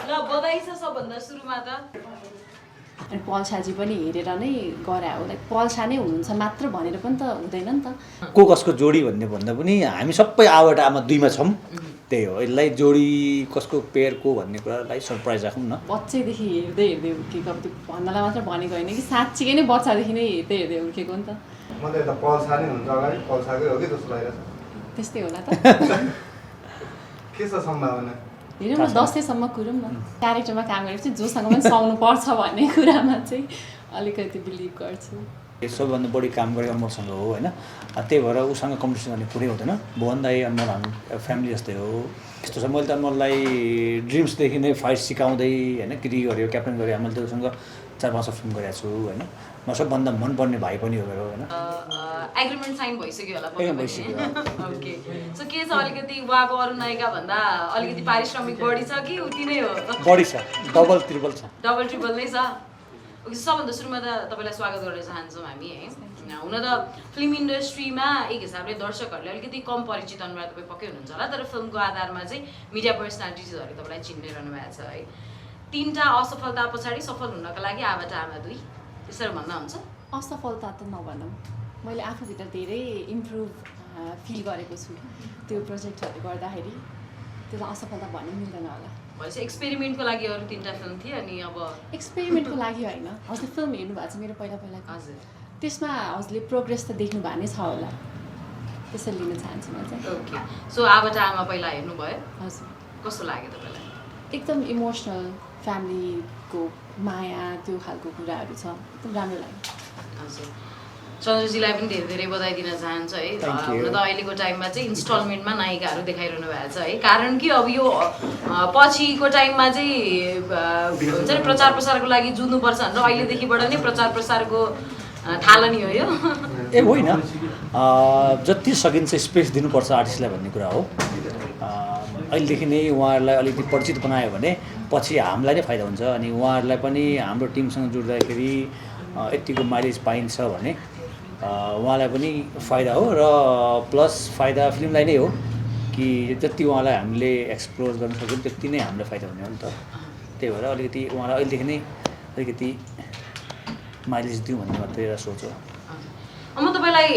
ल बधाई छ सबभन्दा सुरुमा त। अनि पल्साजी पनि हेरेर नै गरे हो लाइक पल्सा नै हुनुहुन्छ मात्र भनेर पनि त हुँदैन नि त को कसको जोडी भन्दा पनि हामी सबै आबाट आमा दुईमा छौँ त्यही हो यसलाई जोडी कसको पेयर को भन्ने कुरालाई सरप्राइज राखौँ न बच्चैदेखि हेर्दै हुर्केको अब त्यो भन्नलाई मात्र भनेको होइन कि साँच्चीकै नै बच्चादेखि नै हेर्दै हुर्केको नि त म त यता पल्सा नै हुन्छ अगाडि पल्साकै हो कि जस्तो लागिरहेछ त्यस्तै होला त के छ सम्भावना हेरौँ न 10 सम्म कुरौँ न क्यारेक्टरमा काम गरेपछि जोसँग पनि सुहाउनु पर्छ भन्ने कुरामा चाहिँ अलिकति बिलिभ गर्छु सबभन्दा बढी काम गरेको अनमोलसँग हो होइन त्यही भएर उसँग कम्पिटिसन गर्ने कुरै हुँदैन भुवन दाई अनमोल हामी फ्यामिली जस्तै हो यस्तो छ मैले त अनमोललाई ड्रिम्सदेखि नै फाइट सिकाउँदै होइन क्रिक गऱ्यो क्याप्टन गरेँ मैले त उसँग 4-5 फिल्म गरेको छु होइन म सबभन्दा मनपर्ने भाइ पनि हो मेरो होइन एग्रिमेन्ट साइन भइसक्यो होला भइसक्यो ओके सो के छ अलिकति उहाँको अरू नायिका भन्दा अलिकति पारिश्रमिक बढी छ कि उति नै हो बढी छ डबल ट्रिपल छ डबल ट्रिपल नै छ ओके सबभन्दा सुरुमा त तपाईँलाई स्वागत गर्न चाहन्छौँ हामी है हुन त फिल्म इन्डस्ट्रीमा एक हिसाबले दर्शकहरूले अलिकति कम परिचित अनुहार तपाईँ पक्कै हुनुहुन्छ होला तर फिल्मको आधारमा चाहिँ मिडिया पर्सनालिटिजहरूले तपाईँलाई चिन्दै रहनु भएको छ है 3टा असफलता पछाडि सफल हुनको लागि आबाट आमा 2 त्यसरी भन्दा हुन्छ असफलता त नभनौँ मैले आफूभित्र धेरै इम्प्रुभ फिल गरेको छु त्यो प्रोजेक्टहरू गर्दाखेरि त्यो त असफलता भन्नु मिल्दैन होला भनेपछि एक्सपेरिमेन्टको लागि अरू 3टा फिल्म थिए अनि अब एक्सपेरिमेन्टको लागि होइन हजुरले फिल्म हेर्नु भएको छ मेरो पहिला हजुर त्यसमा हजुरले प्रोग्रेस त देख्नु भएको नै छ होला त्यसरी लिन चाहन्छु म चाहिँ ओके सो आबाट आमा पहिला हेर्नुभयो हजुर कस्तो लाग्यो तपाईँलाई एकदम इमोसनल फ्यामिलीको माया त्यो खालको कुराहरू छ एकदम राम्रो लाग्यो हजुर चन्द्रजीलाई पनि धेरै धेरै बधाई दिन चाहन्छु है हुन त अहिलेको टाइममा चाहिँ इन्स्टलमेन्टमा नायिकाहरू देखाइरहनु भएको छ है कारण कि अब यो पछिको टाइममा चाहिँ हुन्छ नि प्रचार प्रसारको लागि जुझ्नुपर्छ भनेर अहिलेदेखिबाट नै प्रचार प्रसारको थालनी हो यो ए होइन जति सकिन्छ स्पेस दिनुपर्छ आर्टिस्टलाई भन्ने कुरा हो अहिलेदेखि नै उहाँहरूलाई अलिकति परिचित बनायो भने पछि हामीलाई नै फाइदा हुन्छ अनि उहाँहरूलाई पनि हाम्रो टिमसँग जोड्दाखेरि यतिको माइलेज पाइन्छ भने उहाँलाई पनि फाइदा हो र प्लस फाइदा फिल्मलाई नै हो कि जति उहाँलाई हामीले एक्सप्लोर गर्न सक्यौँ त्यति नै हामीलाई फाइदा हुने हो नि त त्यही भएर अलिकति उहाँलाई अहिलेदेखि नै अलिकति माइलेज दिउँ भन्ने मात्रै एउटा सोच हो म तपाईँलाई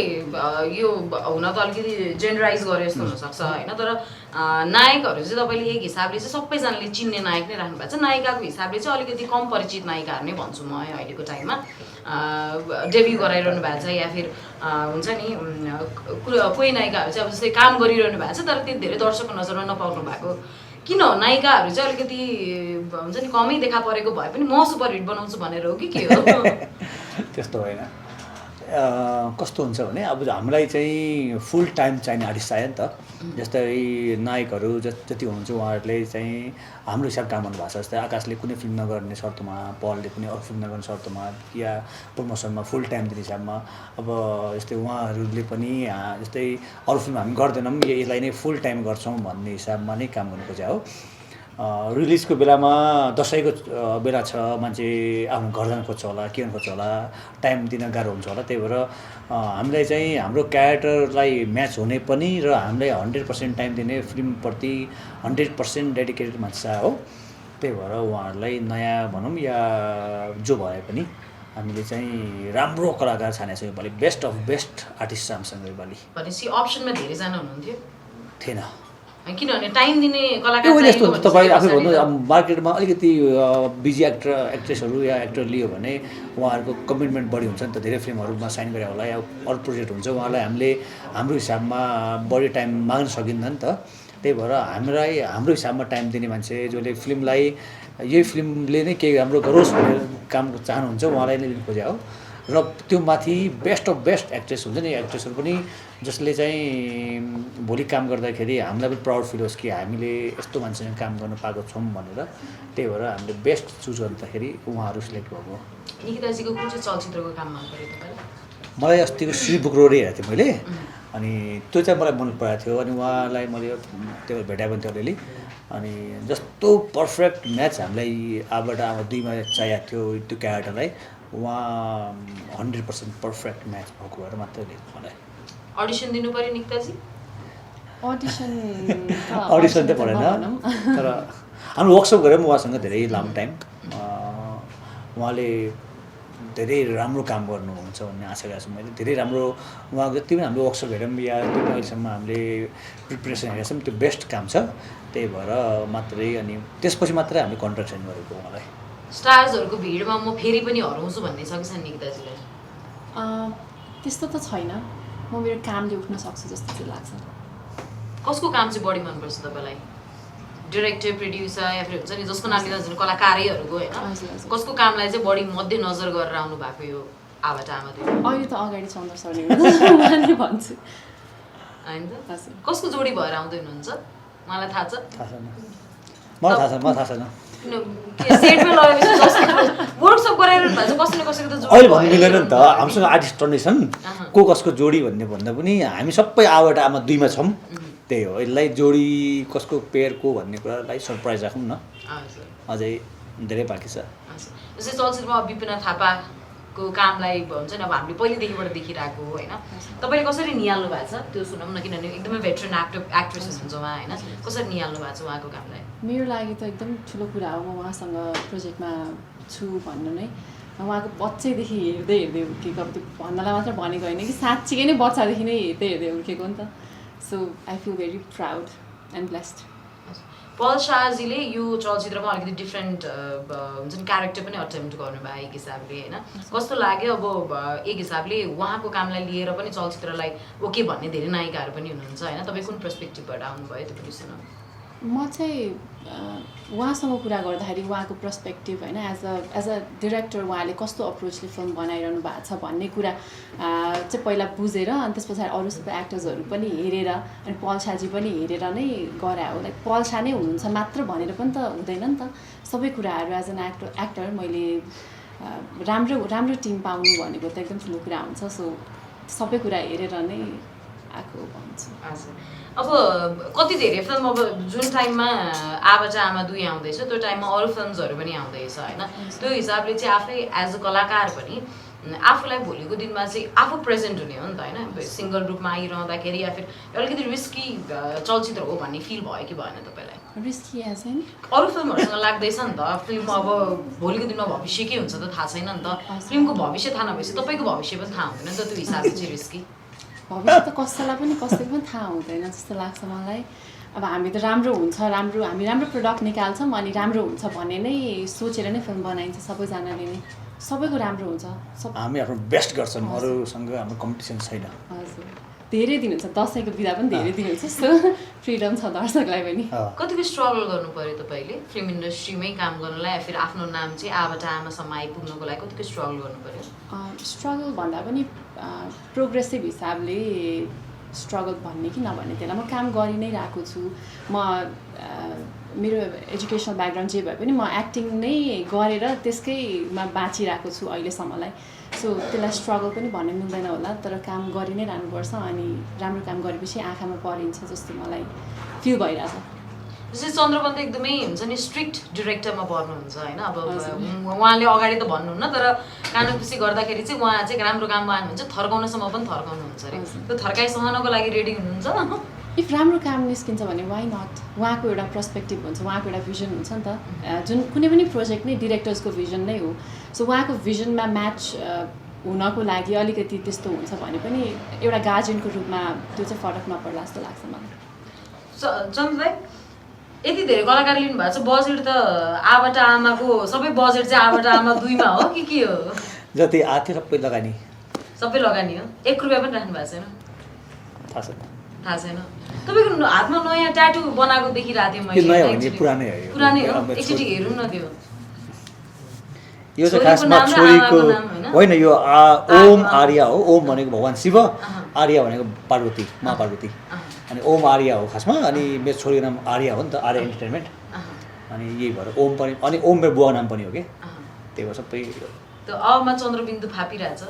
यो हुन त अलिकति जेनरलाइज गरे जस्तो हुनसक्छ होइन तर नायकहरू चाहिँ तपाईँले एक हिसाबले चाहिँ सबैजनाले चिन्ने नायक नै राख्नु भएको छ नायिकाको हिसाबले चाहिँ अलिकति कम परिचित नायिकाहरू नै भन्छु म अहिलेको टाइममा डेब्यू गराइरहनु भएको छ या फिर हुन्छ नि कोही नायिकाहरू चाहिँ अब जस्तै काम गरिरहनु भएको छ तर त्यति धेरै दर्शकको नजरमा नपाउनु भएको किन नायिकाहरू चाहिँ अलिकति हुन्छ नि कमै देखा परेको भए पनि म सुपर हिट बनाउँछु भनेर हो कि के हो त्यस्तो होइन कस्तो हुन्छ भने अब हामीलाई चाहिँ फुल टाइम चाहिने आर्टिस्ट चाहियो नि त जस्तै नायकहरू जति हुनुहुन्छ उहाँहरूले चाहिँ हाम्रो हिसाब काम गर्नु भएको छ जस्तै आकाशले कुनै फिल्म नगर्ने शर्तमा पलले कुनै अरू फिल्म नगर्ने शर्तमा या प्रमोसनमा फुल टाइम दिने हिसाबमा अब जस्तै उहाँहरूले पनि जस्तै अरू फिल्म हामी गर्दैनौँ यसलाई नै फुल टाइम गर्छौँ भन्ने हिसाबमा नै काम गर्नु खोजेको हो रिलिजको बेलामा दसैँको बेला छ मान्छे आफ्नो घर जान खोज्छ होला के गर्नु खोज्छ होला टाइम दिन गाह्रो हुन्छ होला त्यही भएर हामीलाई चाहिँ हाम्रो क्यारेक्टरलाई म्याच हुने पनि र हामीलाई 100% टाइम दिने फिल्मप्रति 100% डेडिकेटेड मान्छे हो त्यही भएर उहाँहरूलाई नयाँ भनौँ या जो भए पनि हामीले चाहिँ राम्रो कलाकार छानेछौँ योपालि बेस्ट अफ बेस्ट आर्टिस्ट छ हामीसँग योपालि भनेपछि अप्सनमा धेरैजना हुनुहुन्थ्यो थिएन किनभने टाइम दिने कलाकार यस्तो हुन्छ तपाईँ आफै भन्नु मार्केटमा अलिकति बिजी एक्ट्रेसहरू या एक्टर लियो भने उहाँहरूको कमिटमेन्ट बढी हुन्छ नि त धेरै फिल्महरूमा साइन गरे होला या अरू प्रोजेक्ट हुन्छ उहाँलाई हामीले हाम्रो हिसाबमा बढी टाइम माग्न सकिन्न नि त त्यही भएर हामीलाई हाम्रो हिसाबमा टाइम दिने मान्छे जसले फिल्मलाई यही फिल्मले नै केही राम्रो गरोस् भन्ने काम चाहनुहुन्छ उहाँलाई नै लिनु खोजेको हो र त्यो माथि बेस्ट अफ बेस्ट एक्ट्रेस हुन्छ नि एक्ट्रेसहरू पनि जसले चाहिँ भोलि काम गर्दाखेरि हामीलाई पनि प्राउड फिल होस् कि हामीले यस्तो मान्छेसँग काम गर्न पाएको छौँ भनेर त्यही भएर हामीले बेस्ट चुज गर्दाखेरि उहाँहरू सिलेक्ट भएको निकिताजीको कुन चाहिँ चलचित्रको काम मन पऱ्यो तपाईँलाई मलाई अस्तिको श्री बुक रोडै हेरेको थिएँ मैले अनि त्यो चाहिँ मलाई मन परेको थियो अनि उहाँलाई मैले त्यो भेटाएको थियो अलिअलि अनि जस्तो पर्फेक्ट म्याच हामीलाई आबाट आमा 2मा चाहिएको थियो त्यो क्यारेक्टरलाई उहाँ 100% पर्फेक्ट म्याच भएको भएर मात्रै लेख्नु मलाई अडिसन दिनु पऱ्यो निकिताजी अडिसन त परेन तर हाम्रो वर्कसप गऱ्यौँ उहाँसँग धेरै लामो टाइम उहाँले धेरै राम्रो काम गर्नुहुन्छ भन्ने आशा गरेको छु मैले धेरै राम्रो उहाँको जति पनि हाम्रो वर्कसप हेरौँ या जति पनि अहिलेसम्म हामीले प्रिपरेसन हेरेको छौँ त्यो बेस्ट काम छ त्यही भएर मात्रै अनि त्यसपछि मात्रै हामीले कन्ट्र्याक्ट साइन गरेको उहाँलाई स्टार्सहरूको भिडमा म फेरि पनि हराउँछु भन्ने छ कि छैन निकिताजीलाई त्यस्तो त छैन म मेरो कामले उठ्न सक्छु जस्तो चाहिँ लाग्छ कसको काम चाहिँ बढी मनपर्छ तपाईँलाई डिरेक्टर प्रोड्युसर या फिर हुन्छ नि जसको नाम लिँदा हुन्छ कलाकारैहरूको होइन कसको कामलाई चाहिँ बढी मध्यनजर गरेर आउनु भएको यो आबाट आमा दुई अहिले त अगाडि चन्द्र सरले उहाँले भन्छु होइन त कसको जोडी भएर आउँदै हुनुहुन्छ मलाई थाहा छ मलाई थाहा छैन सेटमा लगेपछि वर्कसप गराइरहनु भएको छ कसैले कसैको त जोडी अहिले भन्नु मिलेन नि त हामीसँग आर्टिस्ट टर्नेसन को कसको जोडी भन्ने भन्दा पनि हामी सबै आबाट आमा दुईमा छौँ त्यही हो यसलाई जोडी कसको पेयर को भन्ने कुरालाई सरप्राइज राखौँ न अझै धेरै बाँकी छ जस्तै चलचित्रमा विपिना थापाको कामलाई हुन्छ नि अब हामीले पहिलेदेखिबाट देखिरहेको होइन तपाईँले कसरी निहाल्नु भएको छ त्यो सुनौँ न किनभने एकदमै भेटरेन एक्ट्रेस हुनुहुन्छ उहाँ होइन कसरी निहाल्नु भएको छ उहाँको कामलाई मेरो लागि त एकदम ठुलो कुरा हो म उहाँसँग प्रोजेक्टमा छु भन्नु नै उहाँको बच्चैदेखि हेर्दै हुर्केको अब त्यो भन्नलाई मात्र भनेको होइन कि साँच्चीकै नै बच्चादेखि नै हेर्दै हुर्केको नि त so I feel very proud and blessed पल शाहजीले यो चलचित्रमा अलिकति डिफ्रेन्ट हुन्छ नि क्यारेक्टर पनि अटेम्प्ट गर्नुभयो एक हिसाबले होइन कस्तो लाग्यो अब एक हिसाबले उहाँको कामलाई लिएर पनि चलचित्रलाई ओके भन्ने धेरै नायिकाहरू पनि हुनुहुन्छ होइन तपाईँ कुन पर्सपेक्टिभबाट आउनुभयो त्यो पनि सुनौँ म चाहिँ उहाँसँग कुरा गर्दाखेरि उहाँको पर्सपेक्टिभ होइन एज अ डिरेक्टर उहाँले कस्तो अप्रोचले फिल्म बनाइरहनु भएको छ भन्ने कुरा चाहिँ पहिला बुझेर अनि त्यस पछाडि अरू सबै एक्टर्सहरू पनि हेरेर अनि पल शाहजी पनि हेरेर नै गरायो लाइक पल शाह नै हुनुहुन्छ मात्र भनेर पनि त हुँदैन नि त सबै कुराहरू एज एन एक्टर मैले राम्रो टिम पाउनु भनेको त एकदम ठुलो कुरा हुन्छ सो सबै कुरा हेरेर नै आएको भन्छु अब कति धेरै फिल्म अब जुन टाइममा आबाट आमा दुई आउँदैछ त्यो टाइममा अरू फिल्मसहरू पनि आउँदैछ होइन त्यो हिसाबले चाहिँ आफै एज अ कलाकार पनि आफूलाई भोलिको दिनमा चाहिँ आफू प्रेजेन्ट हुने हो नि त होइन सिङ्गल रूपमा आइरहँदाखेरि या फिर अलिकति रिस्की चलचित्र हो भन्ने फिल भयो कि भएन तपाईँलाई रिस्की एज एन अरू फिल्महरूसँग लाग्दैछ नि त फिल्म अब भोलिको दिनमा भविष्य के हुन्छ त थाहा छैन नि त फिल्मको भविष्य थाहा नभएपछि तपाईँको भविष्य पनि थाहा हुँदैन नि त त्यो हिसाबले चाहिँ रिस्की भविष्य त कसैलाई पनि कसैको पनि थाहा हुँदैन जस्तो लाग्छ मलाई अब हामी त राम्रो हुन्छ हामी राम्रो प्रडक्ट निकाल्छौँ अनि राम्रो हुन्छ भन्ने नै सोचेर नै फिल्म बनाइन्छ सबैजनाले नै सबैको राम्रो हुन्छ हामी आफ्नो बेस्ट गर्छौँ अरूसँग हाम्रो कम्पिटिसन छैन हजुर धेरै दिन हुन्छ दसैँको बिदा पनि धेरै दिन हुन्छ जस्तो फ्रिडम छ दर्शकलाई पनि कतिको स्ट्रगल गर्नु पऱ्यो तपाईँले फिल्म इन्डस्ट्रीमै काम गर्नलाई या फिर आफ्नो नाम चाहिँ आबाट आमासम्म आइपुग्नुको लागि कतिको स्ट्रगल गर्नु पऱ्यो स्ट्रगल भन्दा पनि प्रोग्रेसिभ हिसाबले स्ट्रगल भन्ने कि नभन्ने त्यसलाई म काम गरि नै रहेको छु म मेरो एजुकेसनल ब्याकग्राउन्ड जे भए पनि म एक्टिङ नै गरेर त्यसकैमा बाँचिरहेको छु अहिलेसम्मलाई सो त्यसलाई स्ट्रगल पनि भन्नु मिल्दैन होला तर काम गरि नै रहनुपर्छ अनि राम्रो काम गरेपछि आँखामा परिन्छ जस्तो मलाई फिल भइरहेछ जस्तै चन्द्रबन्द एकदमै हुन्छ नि स्ट्रिक्ट डिरेक्टरमा पर्नुहुन्छ होइन अब उहाँले अगाडि त भन्नुहुन्न तर कानुनकुसी गर्दाखेरि चाहिँ उहाँ चाहिँ राम्रो काम गर्नुहुन्छ थर्काउनसम्म पनि थर्काउनुहुन्छ अरे त्यो थर्काइ सहनको लागि रेडी हुनुहुन्छ इफ राम्रो काम निस्किन्छ भने वाइ नट उहाँको एउटा पर्सपेक्टिभ हुन्छ उहाँको एउटा भिजन हुन्छ नि त जुन कुनै पनि प्रोजेक्ट नै डिरेक्टर्सको भिजन नै हो सो उहाँको भिजनमा म्याच हुनको लागि अलिकति त्यस्तो हुन्छ भने पनि एउटा गार्जियनको रूपमा त्यो चाहिँ फरक नपर्ला जस्तो लाग्छ मलाई चन्द्रलाई यति धेरै कलाकार लिनुभएको छ बजेट त आबाट आमाको सबै बजेट चाहिँ आबाट आमा दुईमा हो कि के हो जति आएको थियो सबै लगानी हो 1 रुपियाँ पनि राख्नु भएको छैन थाहा छैन तपाईँको हातमा नयाँ ट्याटु बनाएको देखिरहेको थिएँ मैले पुरानै हो एकचोटि हेरौँ न त्यो यो चाहिँ खासमा छोरीको होइन यो ओम आर्या हो ओम भनेको भगवान् शिव आर्या भनेको पार्वती मा पार्वती अनि ओम आर्या हो खासमा अनि मेरो छोरीको नाम आर्या हो नि त आर्या इन्टरटेनमेन्ट अनि यही भएर ओम पनि अनि ओम मेरो बुवाको नाम पनि हो कि त्यही भएर सबै त्यो अमा चन्द्रबिन्दु फापिरहेछ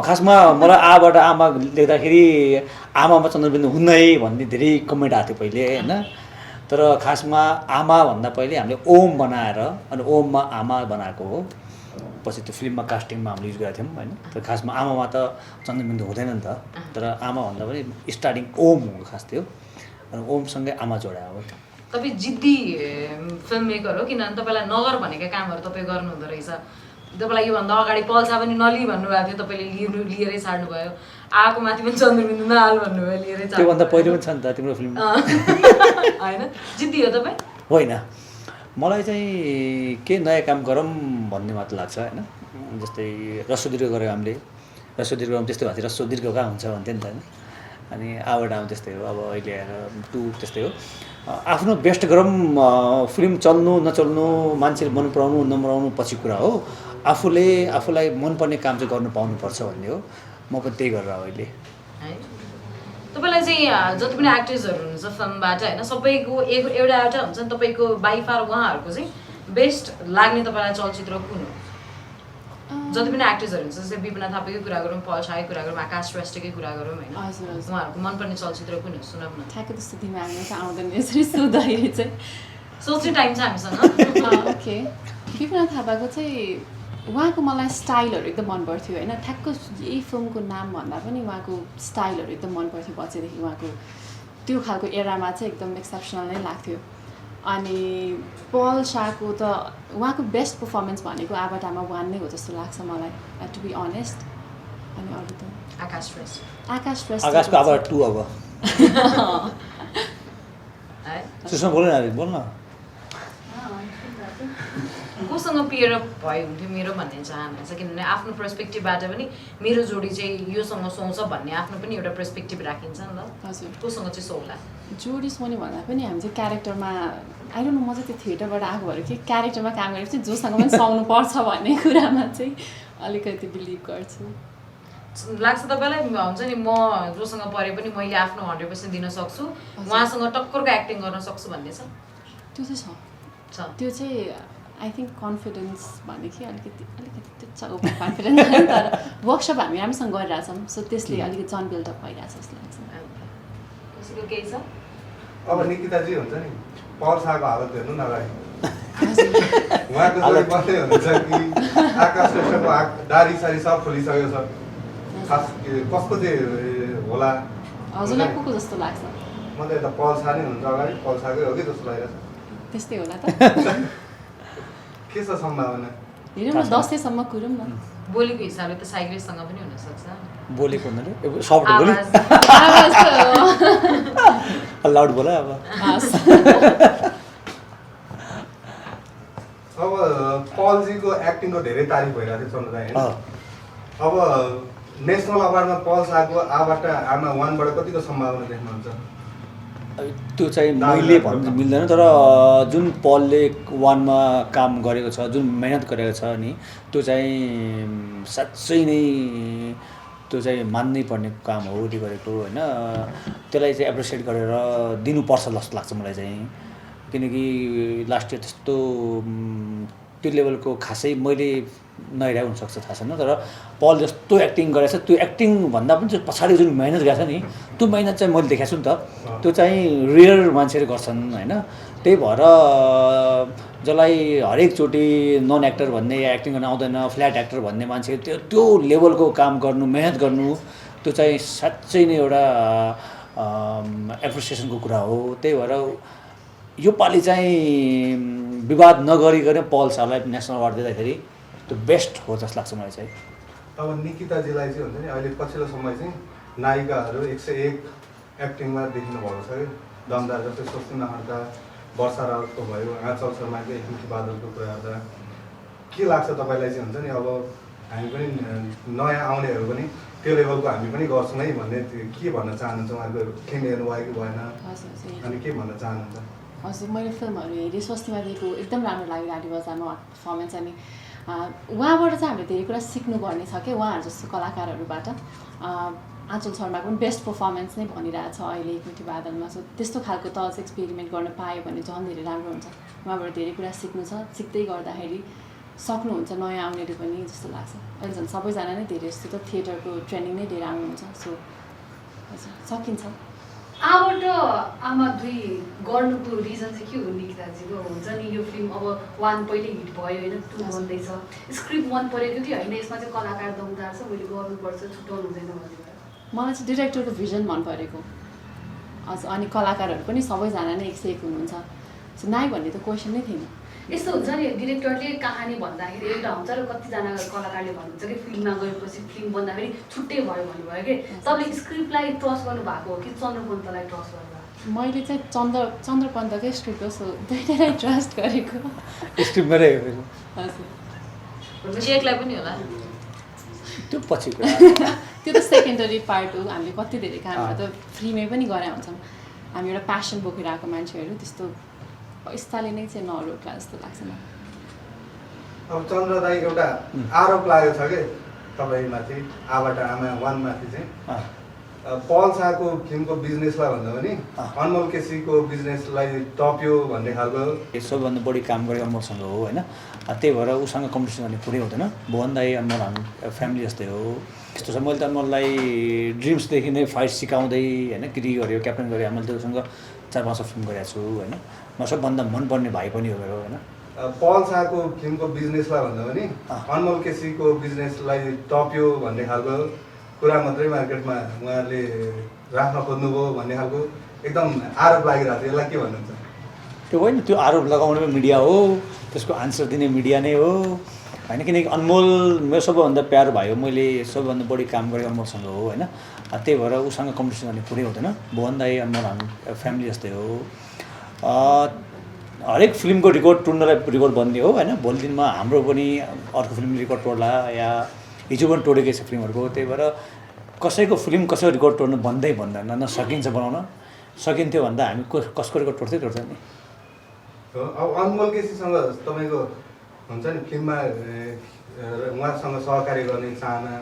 खासमा मलाई आबाट आमा लेख्दाखेरि आमामा चन्द्रबिन्दु हुन्न है भन्ने धेरै कमेन्ट आएको थियो पहिले होइन तर खासमा आमा भन्दा पहिले हामीले ओम बनाएर अनि ओममा आमा बनाएको हो पछि त्यो फिल्ममा कास्टिङमा हामीले युज गरेका थियौँ होइन तर खासमा आमामा त चन्द्रबिन्दु हुँदैन नि त तर आमा भन्दा पनि स्टार्टिङ ओम हो खास थियो अनि ओमसँगै आमा जोडा हो। तपाईँ जिद्दी फिल्म मेकर हो, किनभने तपाईँलाई नगर भनेका कामहरू तपाईँ गर्नुहुँदो रहेछ। तपाईँलाई योभन्दा अगाडि पल्सा पनि नलि भन्नुभएको थियो, तपाईँले लिएरै छाड्नुभयो। आएको माथि पनि चन्द्रबिन्दु नहाल भन्नुभयो, लिएरै छाड्नु। त्योभन्दा पहिले पनि छ नि त तिम्रो फिल्म। होइन जिद्दी हो तपाईँ? होइन, मलाई चाहिँ केही नयाँ काम गरौँ भन्ने मात्र लाग्छ होइन। जस्तै रस्व दीर्घ गऱ्यो हामीले, रस्व दीर्घ त्यस्तै भएको थियो, रस्व दीर्घ कहाँ हुन्छ भन्थ्यो नि त होइन। अनि आबाट आउँ त्यस्तै हो, अब अहिले आएर 2 त्यस्तै हो। आफ्नो बेस्ट गरौँ, फिल्म चल्नु नचल्नु, मान्छेले मन पराउनु नमराउनु पछि कुरा हो। आफूलाई मनपर्ने काम चाहिँ गर्नु पाउनुपर्छ भन्ने हो। म पनि त्यही गरेर अहिले है। तपाईँलाई चाहिँ जति पनि एक्टर्सहरू हुनुहुन्छ फिल्मबाट होइन, सबैको एउटा हुन्छ नि, तपाईँको बाइ फार उहाँहरूको चाहिँ बेस्ट लाग्ने तपाईँलाई चलचित्र कुन हो? जति पनि एक्टर्सहरू हुन्छ, जस्तै विपना थापाकै कुरा गरौँ, पल शाहकै कुरा गरौँ, आकाश श्रेष्ठकै कुरा गरौँ होइन, उहाँहरूको मनपर्ने चलचित्र कुन हो सुनाउँ न। ठ्याक्कै त्यस्तो दिमागमा चाहिँ आउँदैन यसरी सोद्धाखेरि चाहिँ। सोच्ने टाइम छ हामीसँग। ओके, विपना थापाको चाहिँ उहाँको मलाई स्टाइलहरू एकदम मन पर्थ्यो होइन। ठ्याक्क यही फिल्मको नाम भन्दा पनि उहाँको स्टाइलहरू एकदम मन पर्थ्यो बच्चैदेखि। उहाँको त्यो खालको एरामा चाहिँ एकदम एक्सेप्सनल नै लाग्थ्यो। अनि पल शाहको त उहाँको बेस्ट पर्फर्मेन्स भनेको आबाटामा 1 नै हो जस्तो लाग्छ मलाई, टु बी अनेस्ट। अनि अरू त आकाश श्रेष्ठ। आकाशको अब 2 अब सुषमा बोल्नु न, बोल्न। कोसँग पेयर भयो हुन्थ्यो मेरो भन्ने चाहना छ, किनभने आफ्नो पर्सपेक्टिभबाट पनि मेरो जोडी चाहिँ योसँग सुहाउँछ भन्ने आफ्नो पनि एउटा पर्सपेक्टिभ राखिन्छ नि त। हजुर, कोसँग चाहिँ सुहाउला? जोडी सुहाउने भन्दा पनि हामी चाहिँ क्यारेक्टरमा, आई डोन्ट नो, म चाहिँ त्यो थिएटरबाट आएको भएर कि क्यारेक्टरमा काम गरेपछि जोसँग पनि सुहाउनु पर्छ भन्ने कुरामा चाहिँ अलिकति बिलिभ गर्छु। लाग्छ तपाईँलाई हुन्छ नि, म जोसँग परे पनि मैले आफ्नो 100% दिन सक्छु, उहाँसँग टक्करको एक्टिङ गर्न सक्छु भन्ने छ? त्यो चाहिँ छ। त्यो चाहिँ आई थिङ्क कन्फिडेन्स भन्ने कि अलिकति त्यो छ, ओभर कन्फिडेन्स, तर वर्कसप हामी राम्रोसँग गरिरहेछौँ, सो त्यसले अलिकति झन् बिल्डअप भइरहेछ जस्तो लाग्छ। कसैको केही छ? अब निकिताजी हुन्छ नि, पल शाहको हालत हेर्नु न अगाडि, उहाँको जोडी बस्दै हुनुहुन्छ कि आकाश श्रेष्ठको दारी सारी सब खोलिसकेको छ, खास कसको चाहिँ होला? हजुरलाई को जस्तो लाग्छ? म त यता पल शाह नै हुनुहुन्छ अगाडि, पल शाहकै हो कि जस्तो लागिरहेछ। त्यस्तै होला त। के छ सम्भावना? हेरौँ न, 10 सम्म कुरौँ न। बोलीको हिसाबले त साइग्रेससँग पनि हुनसक्छ। बोलेको हुँदैन, सफ्ट बोली, आवाज लाउड बोला अब। अब पलजीको एक्टिङको धेरै तारिफ भइरहेको थियो चन्द्रदा होइन। अब नेसनल अवार्डमा पल शाहको आमा 1बाट कतिको सम्भावना देख्नुहुन्छ? त्यो चाहिँ मैले भन्नु मिल्दैन, तर जुन पलले 1मा काम गरेको छ, जुन मेहनत गरेको छ नि, त्यो चाहिँ साँच्चै नै त्यो चाहिँ मान्नै पर्ने काम हो उसले गरेको होइन। त्यसलाई चाहिँ एप्रिसिएट गरेर दिनुपर्छ जस्तो लाग्छ मलाई चाहिँ, किनकि लास्ट इयर त्यस्तो त्यो लेभलको खासै मैले नहेरेको हुनसक्छ, थाहा छैन, तर पल जस्तो एक्टिङ गरेको छ, त्यो एक्टिङ भन्दा पनि चाहिँ पछाडि जुन मेहनत गरेको छ नि, त्यो मेहनत चाहिँ मैले देखाएको छु नि त। त्यो चाहिँ रेयर मान्छेले गर्छन् होइन। त्यही भएर जसलाई हरेकचोटि नन एक्टर भन्ने या एक्टिङ गर्न आउँदैन, फ्ल्याट एक्टर भन्ने मान्छे त्यो लेभलको काम गर्नु, मेहनत गर्नु, त्यो चाहिँ साँच्चै नै एउटा एप्रिसिएसनको कुरा हो। त्यही भएर यो पालि चाहिँ विवाद नगरिकन पल शाहलाई नेसनल अवार्ड दिँदाखेरि त्यो बेस्ट हो जस्तो लाग्छ मलाई चाहिँ। अब निकिताजीलाई चाहिँ हुन्छ नि, अहिले पछिल्लो समय चाहिँ नायिकाहरू 101 एक्टिङमा देखिनु भएको छ कि। दमदार जस्तै स्वस्तिमा हड्का, वर्षा रावतको भयो, आँचल शर्माको एकमुखी बादलको कुरा गर्दा के लाग्छ तपाईँलाई चाहिँ हुन्छ नि, अब हामी पनि नयाँ आउनेहरू पनि त्यो लेभलको हामी पनि गर्छौँ है भन्ने के भन्न चाहनुहुन्छ? उहाँको फिल्म हेर्नु भयो कि भएन, अनि के भन्न चाहनुहुन्छ? हजुर, मैले फिल्महरू हेरेँ, स्वस्तिमा दिएको एकदम राम्रो लाग्यो गाडी बजारमा उहाँको पर्फर्मेन्स। अनि उहाँबाट चाहिँ हामीले धेरै कुरा सिक्नुपर्ने छ कि, उहाँहरू जस्तो कलाकारहरूबाट। आँचल शर्माको पनि बेस्ट पर्फर्मेन्स नै भनिरहेछ अहिले एकमुठी बादलमा। सो त्यस्तो खालको त अझ एक्सपेरिमेन्ट गर्न पायो भने झन् धेरै राम्रो हुन्छ। उहाँबाट धेरै कुरा सिक्नु छ, सिक्दै गर्दाखेरि सक्नुहुन्छ नयाँ आउनेले पनि जस्तो लाग्छ। अहिले झन् सबैजना नै धेरै जस्तो त थिएटरको ट्रेनिङ नै लिएर आउनुहुन्छ, सो हजुर सकिन्छ। आबाट आमा 2 गर्नुको रिजन चाहिँ के हो निकिताजीको? हुन्छ नि यो फिल्म अब 1 पहिले हिट भयो होइन, 2 बन्दैछ, स्क्रिप्ट मन परेको कि होइन, यसमा चाहिँ कलाकार दमदार छ, मैले गर्नुपर्छ, छुट्याउनु हुँदैन भन्ने? मलाई चाहिँ डिरेक्टरको भिजन मन परेको। अनि कलाकारहरू पनि सबैजना नै 101 हुनुहुन्छ। सो नायक भन्ने त क्वेसन नै थिएन। यस्तो हुन्छ नि डिरेक्टरले कहानी भन्दाखेरि एउटा हुन्छ र कतिजना कलाकारले भन्नुहुन्छ कि फिल्ममा गएपछि फिल्म बन्दाखेरि छुट्टै भयो भन्नुभयो कि तपाईँले स्क्रिप्टलाई ट्रस्ट गर्नुभएको हो कि चन्द्रपन्तलाई ट्रस्ट गर्नुभएको? मैले चाहिँ चन्द्रपन्तकै स्क्रिप्ट हो, सो दुईटैलाई ट्रस्ट गरेको। स्क्रिप्ट मेरै हो हजुर चेकलाई पनि होला त्यो पछि कुरा त्यो त सेकेन्डरी पार्ट हो। हामीले कति धेरै कामहरू त फ्रीमै पनि गरे हुन्छौँ। हामी एउटा प्यासन बोकेर आएको मान्छेहरू त्यस्तो पैसाले नै चाहिँ नरोक्ला जस्तो लाग्छ मलाई। अब चन्द्र दाई एउटा आरोप लागेको छ कि तपाईँमाथि आबाट आमा 1 माथि चाहिँ पल शाहको फिल्मको बिजनेसलाई भन्दा पनि अनमोल केसीको बिजनेसलाई टप्यो भन्ने खालको सबभन्दा बढी काम गरेको अनमोलसँग हो होइन। त्यही भएर उसँग कम्पिटिसन गर्ने कुरै हुँदैन। भुवन दाई अनमोल हामी फ्यामिली जस्तै हो। यस्तो छ मैले त अनमोललाई ड्रिम्सदेखि नै फाइट सिकाउँदै होइन गिरी गऱ्यो क्याप्टन गरेँ। मैले त्योसँग 4-5 फिल्म गरेको छु होइन। म सबभन्दा मनपर्ने भाइ पनि हो मेरो होइन। पल शाहको फिल्मको बिजनेसलाई भन्दा पनि अनमोल केसीको बिजनेसलाई टप्यो भन्ने खालको कुरा मात्रै मार्केटमा उहाँहरूले राख्न खोज्नुभयो भन्ने खालको एकदम आरोप लागिरहेको थियो। यसलाई के भन्नुहुन्छ? त्यो होइन, त्यो आरोप लगाउने मिडिया हो, त्यसको आन्सर दिने मिडिया नै हो होइन। किनकि अनमोल मेरो सबैभन्दा प्यारो भाइ हो। मैले सबैभन्दा बढी काम गरेको अनमोलसँग हो होइन। त्यही भएर उसँग कम्पिटिसन गर्ने कुरै हुँदैन। भुवन दाई अनमोल हामी फ्यामिली जस्तै हो। हरेक फिल्मको रेकर्ड टुट्नलाई रेकर्ड बन्ने हो होइन। भोलि दिनमा हाम्रो पनि अर्को फिल्म रेकर्ड तोड्ला या हिजो पनि तोडेकै छ फिल्महरूको। त्यही भएर कसैको फिल्म कसैको रेकर्ड तोड्नु भन्दै भन्दैन। न सकिन्छ बनाउन, सकिन्थ्यो भन्दा हामी कसको रेकर्ड तोड्दै तोड्छ नि। अब अनमोल केसीसँग तपाईँको हुन्छ नि फिल्ममा उहाँसँग सहकार्य गर्ने चाहना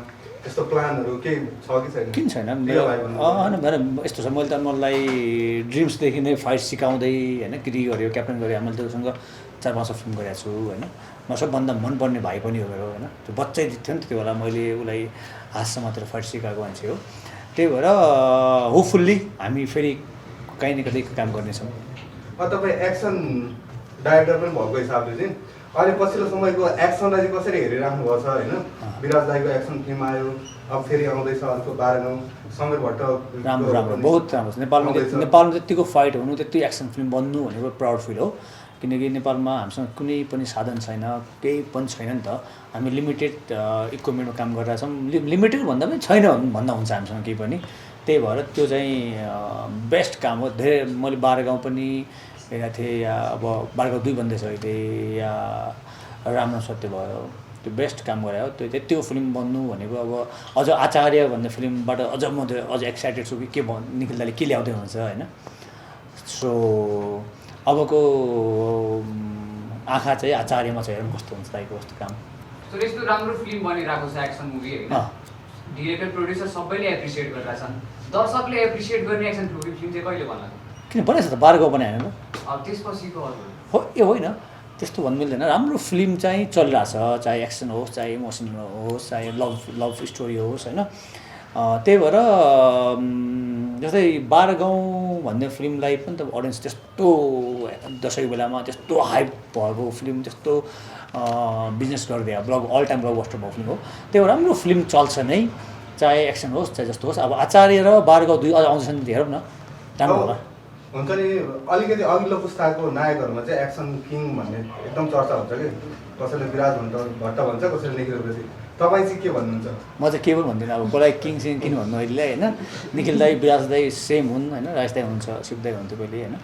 यस्तो प्लानहरू केही छ कि छैन? किन छैन होइन। मेरो यस्तो छ मैले त अनमोललाई ड्रिम्सदेखि नै फाइट सिकाउँदै होइन गिरी गऱ्यो क्याप्टन गरेँ। मैले त्योसँग 4-5 फिल्म गरेको छु होइन। म सबभन्दा मनपर्ने भाइ पनि हो मेरो होइन। त्यो बच्चै थियो नि त्यो बेला मैले उसलाई हातसम्म मात्र फाइट सिकाएको मान्छे हो। त्यही भएर होपफुल्ली हामी फेरि कहीँ न कतै काम गर्नेछौँ। तपाईँ एक्सन डाइरेक्टर पनि भएको हिसाबले चाहिँ अहिले पछिल्लो समयको एक्सनलाई चाहिँ कसरी हेरिराख्नु भएको छ होइन? विराज दाईको एक्सन फिल्म आयो, अब फेरि आउँदैछ अर्को 12 गाउँ, समीर भट्ट राम्रो राम्रो बहुत राम्रो छ। नेपालमा त्यतिको फाइट हुनु, त्यति एक्सन फिल्म बन्नु भनेको प्राउड फिल हो। किनकि नेपालमा हामीसँग कुनै पनि साधन छैन, केही पनि छैन नि त। हामी लिमिटेड इक्विपमेन्टमा काम गरिरहेछौँ। लिमिटेड भन्दा पनि छैन भन्दा हुन्छ हामीसँग केही पनि। त्यही भएर त्यो चाहिँ बेस्ट काम हो। धेरै मैले 12 गाउँ पनि हेरेको थिएँ या अब 12 गाउँ 2 बन्दैछ अहिले या राम्रो सत्य भयो। त्यो बेस्ट काम गरे हो। त्यो त्यतिको फिल्म बन्नु भनेको अब अझ आचार्य भन्ने फिल्मबाट अझ म अझ एक्साइटेड छु कि के निखिल दाले के ल्याउँदै हुन्छ होइन। सो अबको आँखा चाहिँ आचार्यमा छ। हेरौँ कस्तो हुन्छ दाइको कस्तो काम। सो यस्तो राम्रो फिल्म बनिरहेको छ एक्सन मुभी होइन। डिरेक्टर प्रोड्युसर सबैले एप्रिसिएट गरिरहेछन्। दर्शकले एप्रिसिएट गर्ने एक्सन फिल्म चाहिँ कहिले बन्ला? किन बनाएछ त 12 गाउँ बनाएन त? अब त्यसपछिको हो ए होइन त्यस्तो भन्नु मिल्दैन। राम्रो फिल्म चाहिँ चलिरहेछ, चाहे एक्सन होस्, चाहे इमोसन होस्, चाहे लभ स्टोरी होस् होइन। त्यही भएर जस्तै 12 गाउँ भन्ने फिल्मलाई पनि त अडियन्स त्यस्तो दसैँको बेलामा त्यस्तो हाइप भएको फिल्म, त्यस्तो बिजनेस गरिदियो ब्लग अल टाइम ब्लकबस्टर भएको फिल्म हो। त्यही भएर राम्रो फिल्म चल्छ नै, चाहे एक्सन होस् चाहे जस्तो होस्। अब आचार्य र 12 गाउँ 2 अझ आउँछन् हेरौँ न, राम्रो होला। हुन्छ नि अलिकति अघिल्लो पुस्ताको नायकहरूमा चाहिँ एक्सन किङ भन्ने एकदम चर्चा हुन्छ कि कसैले विराज भट्ट भन्छ, कसैले निखिल केसी। तपाईँ चाहिँ के भन्नुहुन्छ? म चाहिँ के पनि भन्दिनँ। अब कसलाई किङ सिङ किन भन्नु अहिले होइन। निखिल दाई विराज दाई सेम हुन् होइन। राज दाई हुनुहुन्छ, शिव दाई हुन्थ्यो पहिले होइन।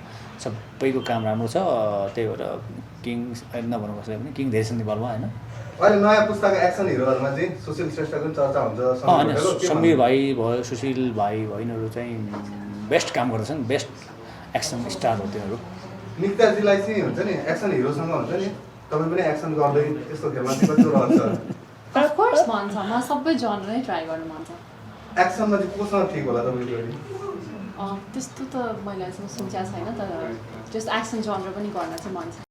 सबैको काम राम्रो छ। त्यही भएर किङ नभनौँ कसैले पनि, किङ धेरै छ नेपालमा होइन। अहिले नयाँ पुस्ताको एक्सन हिरोहरूमा चाहिँ सुशील श्रेष्ठको पनि चर्चा हुन्छ। समीर भाइ भयो, सुशील भाइ भयो, यिनीहरू चाहिँ बेस्ट काम गर्दछन्। बेस्ट एक्सन स्टार हो तिनीहरू। निकिताजीलाई चाहिँ हुन्छ नि एक्सन हिरोसँग हुन्छ नि, तपाईँ पनि एक्सन गर्दै यस्तो खेलमा चाहिँ कस्तो रहन्छ? अफकोर्स भन्छ, म सबै जनर नै ट्राई गर्नु मन छ। एक्सनमा चाहिँ कोसँग ठिक होला तपाईँको? त्यस्तो त मैले अहिलेसम्म सोचेको छैन, तर जस्तो एक्सन जनर पनि गर्न चाहिँ मन छ।